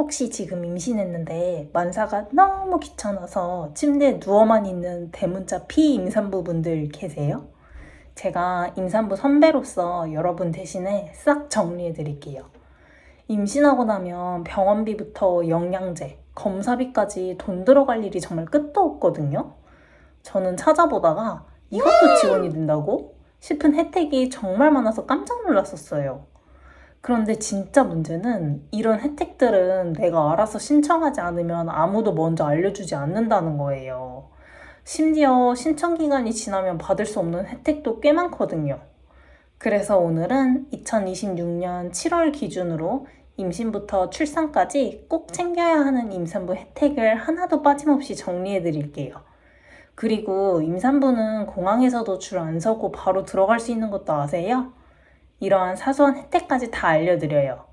혹시 지금 임신했는데 만사가 너무 귀찮아서 침대에 누워만 있는 대문자 피임산부분들 계세요? 제가 임산부 선배로서 여러분 대신에 싹 정리해 드릴게요. 임신하고 나면 병원비부터 영양제, 검사비까지 돈 들어갈 일이 정말 끝도 없거든요. 저는 찾아보다가 이것도 지원이 된다고 싶은 혜택이 정말 많아서 깜짝 놀랐었어요. 그런데 진짜 문제는 이런 혜택들은 내가 알아서 신청하지 않으면 아무도 먼저 알려주지 않는다는 거예요. 심지어 신청 기간이 지나면 받을 수 없는 혜택도 꽤 많거든요. 그래서 오늘은 2026년 7월 기준으로 임신부터 출산까지 꼭 챙겨야 하는 임산부 혜택을 하나도 빠짐없이 정리해 드릴게요. 그리고 임산부는 공항에서도 줄 안 서고 바로 들어갈 수 있는 것도 아세요? 이러한 사소한 혜택까지 다 알려드려요.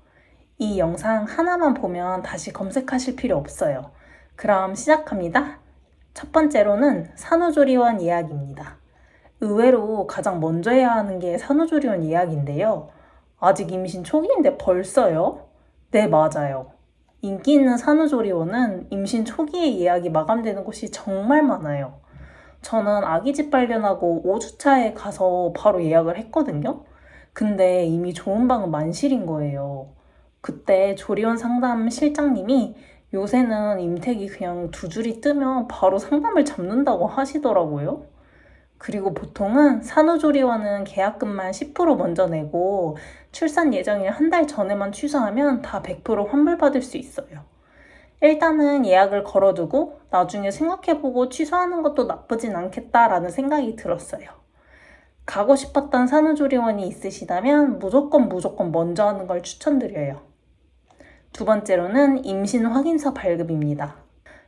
이 영상 하나만 보면 다시 검색하실 필요 없어요. 그럼 시작합니다. 첫 번째로는 산후조리원 예약입니다. 의외로 가장 먼저 해야 하는 게 산후조리원 예약인데요. 아직 임신 초기인데 벌써요? 네, 맞아요. 인기 있는 산후조리원은 임신 초기에 예약이 마감되는 곳이 정말 많아요. 저는 아기집 발견하고 5주차에 가서 바로 예약을 했거든요. 근데 이미 좋은 방은 만실인 거예요. 그때 조리원 상담 실장님이 요새는 임택이 그냥 두 줄이 뜨면 바로 상담을 잡는다고 하시더라고요. 그리고 보통은 산후조리원은 계약금만 10% 먼저 내고 출산 예정일 한 달 전에만 취소하면 다 100% 환불받을 수 있어요. 일단은 예약을 걸어두고 나중에 생각해보고 취소하는 것도 나쁘진 않겠다라는 생각이 들었어요. 가고 싶었던 산후조리원이 있으시다면 무조건 먼저 하는 걸 추천드려요. 두 번째로는 임신 확인서 발급입니다.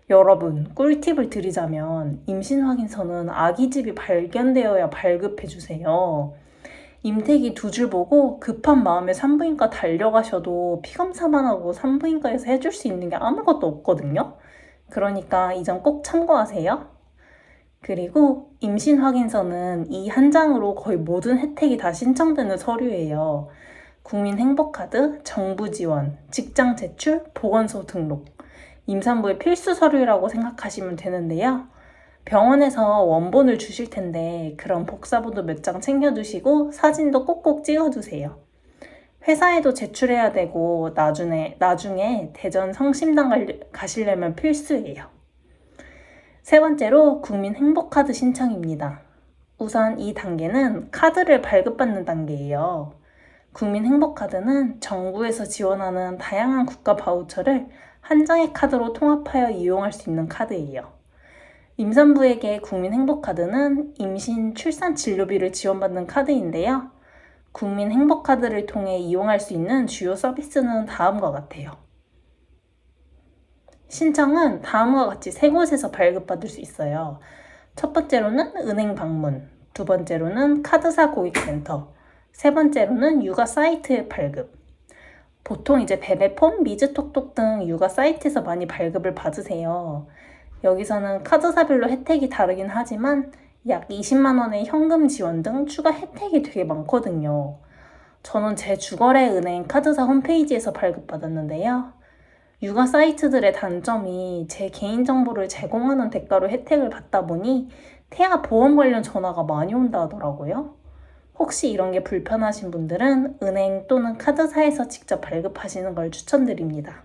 여러분, 꿀팁을 드리자면 임신 확인서는 아기집이 발견되어야 발급해주세요. 임택이 두 줄 보고 급한 마음에 산부인과 달려가셔도 피검사만 하고 산부인과에서 해줄 수 있는 게 아무것도 없거든요. 그러니까 이 점 꼭 참고하세요. 그리고 임신 확인서는 이 한 장으로 거의 모든 혜택이 다 신청되는 서류예요. 국민행복카드, 정부 지원, 직장 제출, 보건소 등록. 임산부의 필수 서류라고 생각하시면 되는데요. 병원에서 원본을 주실 텐데 그런 복사본도 몇 장 챙겨두시고 사진도 꼭꼭 찍어두세요. 회사에도 제출해야 되고 나중에 대전 성심당 가시려면 필수예요. 세 번째로 국민행복카드 신청입니다. 우선 이 단계는 카드를 발급받는 단계예요. 국민행복카드는 정부에서 지원하는 다양한 국가 바우처를 한 장의 카드로 통합하여 이용할 수 있는 카드예요. 임산부에게 국민행복카드는 임신, 출산 진료비를 지원받는 카드인데요. 국민행복카드를 통해 이용할 수 있는 주요 서비스는 다음과 같아요. 신청은 다음과 같이 세 곳에서 발급받을 수 있어요. 첫 번째로는 은행 방문, 두 번째로는 카드사 고객센터, 세 번째로는 육아 사이트의 발급. 보통 이제 베베폼, 미즈톡톡 등 육아 사이트에서 많이 발급을 받으세요. 여기서는 카드사별로 혜택이 다르긴 하지만 약 20만 원의 현금 지원 등 추가 혜택이 되게 많거든요. 저는 제 주거래 은행 카드사 홈페이지에서 발급받았는데요. 육아 사이트들의 단점이 제 개인정보를 제공하는 대가로 혜택을 받다 보니 태아 보험 관련 전화가 많이 온다 하더라고요. 혹시 이런 게 불편하신 분들은 은행 또는 카드사에서 직접 발급하시는 걸 추천드립니다.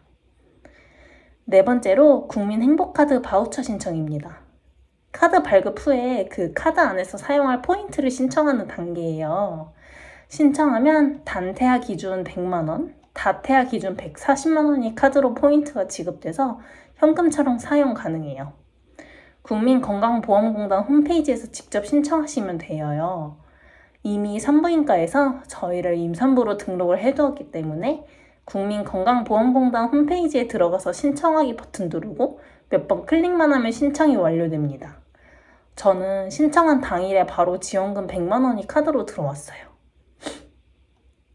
네 번째로 국민행복카드 바우처 신청입니다. 카드 발급 후에 그 카드 안에서 사용할 포인트를 신청하는 단계예요. 신청하면 단태아 기준 100만 원, 다태아 기준 140만 원이 카드로 포인트가 지급돼서 현금처럼 사용 가능해요. 국민건강보험공단 홈페이지에서 직접 신청하시면 돼요. 이미 산부인과에서 저희를 임산부로 등록을 해두었기 때문에 국민건강보험공단 홈페이지에 들어가서 신청하기 버튼 누르고 몇 번 클릭만 하면 신청이 완료됩니다. 저는 신청한 당일에 바로 지원금 100만 원이 카드로 들어왔어요.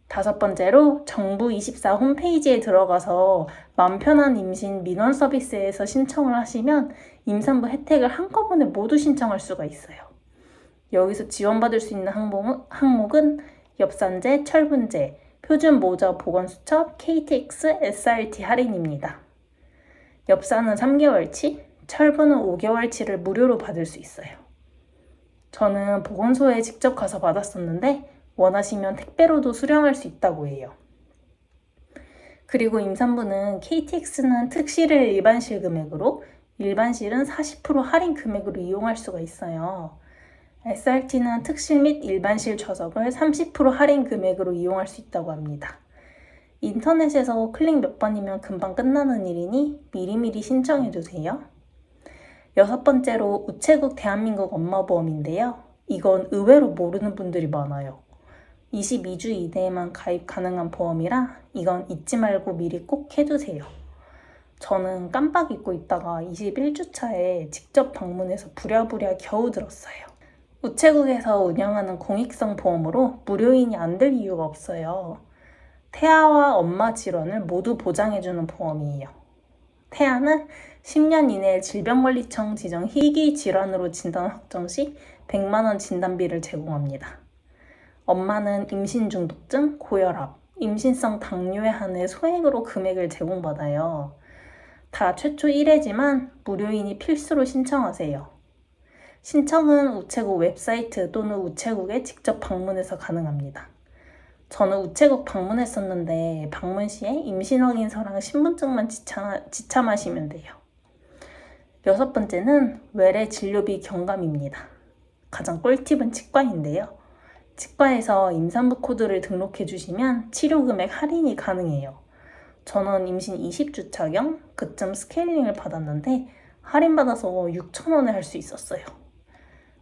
다섯 번째로 정부24 홈페이지에 들어가서 맘 편한 임신 민원 서비스에서 신청을 하시면 임산부 혜택을 한꺼번에 모두 신청할 수가 있어요. 여기서 지원받을 수 있는 항목은 엽산제, 철분제, 표준 모자 보건수첩, KTX, SRT 할인입니다. 엽산은 3개월치, 철분은 5개월치를 무료로 받을 수 있어요. 저는 보건소에 직접 가서 받았었는데 원하시면 택배로도 수령할 수 있다고 해요. 그리고 임산부는 KTX는 특실을 일반실 금액으로, 일반실은 40% 할인 금액으로 이용할 수가 있어요. SRT는 특실 및 일반실 좌석을 30% 할인 금액으로 이용할 수 있다고 합니다. 인터넷에서 클릭 몇 번이면 금방 끝나는 일이니 미리미리 신청해주세요. 6번째로 우체국 대한민국 엄마보험인데요. 이건 의외로 모르는 분들이 많아요. 22주 이내에만 가입 가능한 보험이라 이건 잊지 말고 미리 꼭 해두세요. 저는 깜빡 잊고 있다가 21주 차에 직접 방문해서 부랴부랴 겨우 들었어요. 우체국에서 운영하는 공익성 보험으로 무료인이 안 될 이유가 없어요. 태아와 엄마 질환을 모두 보장해주는 보험이에요. 태아는 10년 이내에 질병관리청 지정 희귀 질환으로 진단 확정 시 100만 원 진단비를 제공합니다. 엄마는 임신 중독증, 고혈압, 임신성 당뇨에 한해 소액으로 금액을 제공받아요. 다 최초 1회지만 무료인이 필수로 신청하세요. 신청은 우체국 웹사이트 또는 우체국에 직접 방문해서 가능합니다. 저는 우체국 방문했었는데 방문 시에 임신 확인서랑 신분증만 지참하시면 돼요. 6번째는 외래 진료비 경감입니다. 가장 꿀팁은 치과인데요. 치과에서 임산부 코드를 등록해 주시면 치료금액 할인이 가능해요. 저는 임신 20주차경 그쯤 스케일링을 받았는데 할인받아서 6,000원에 할 수 있었어요.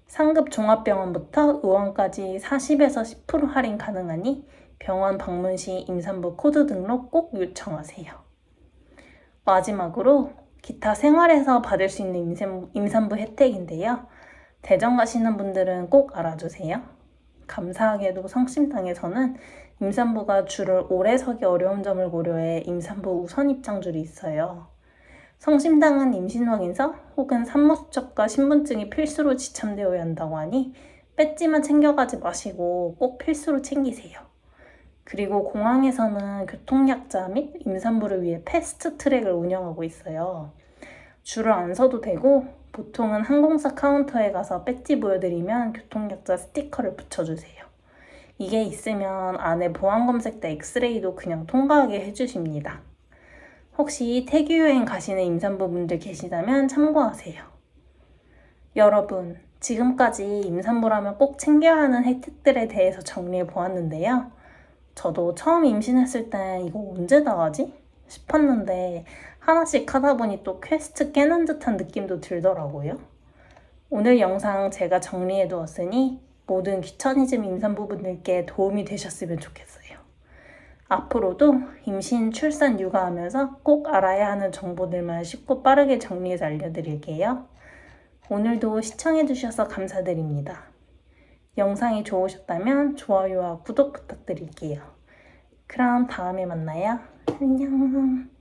상급 종합병원부터 의원까지 40에서 10% 할인 가능하니 병원 방문 시 임산부 코드 등록 꼭 요청하세요. 마지막으로 기타 생활에서 받을 수 있는 임산부 혜택인데요. 대전 가시는 분들은 꼭 알아주세요. 감사하게도 성심당에서는 임산부가 줄을 오래 서기 어려운 점을 고려해 임산부 우선 입장줄이 있어요. 성심당은 임신확인서 혹은 산모수첩과 신분증이 필수로 지참되어야 한다고 하니 배지만 챙겨가지 마시고 꼭 필수로 챙기세요. 그리고 공항에서는 교통약자 및 임산부를 위해 패스트트랙을 운영하고 있어요. 줄을 안 서도 되고 보통은 항공사 카운터에 가서 배지 보여드리면 교통약자 스티커를 붙여주세요. 이게 있으면 안에 보안검색 때 엑스레이도 그냥 통과하게 해주십니다. 혹시 태교여행 가시는 임산부분들 계시다면 참고하세요. 여러분, 지금까지 임산부라면 꼭 챙겨야 하는 혜택들에 대해서 정리해 보았는데요. 저도 처음 임신했을 때 이거 언제 다 하지? 싶었는데 하나씩 하다 보니 또 퀘스트 깨는 듯한 느낌도 들더라고요. 오늘 영상 제가 정리해 두었으니 모든 귀차니즘 임산부분들께 도움이 되셨으면 좋겠어요. 앞으로도 임신, 출산, 육아하면서 꼭 알아야 하는 정보들만 쉽고 빠르게 정리해서 알려드릴게요. 오늘도 시청해주셔서 감사드립니다. 영상이 좋으셨다면 좋아요와 구독 부탁드릴게요. 그럼 다음에 만나요. 안녕.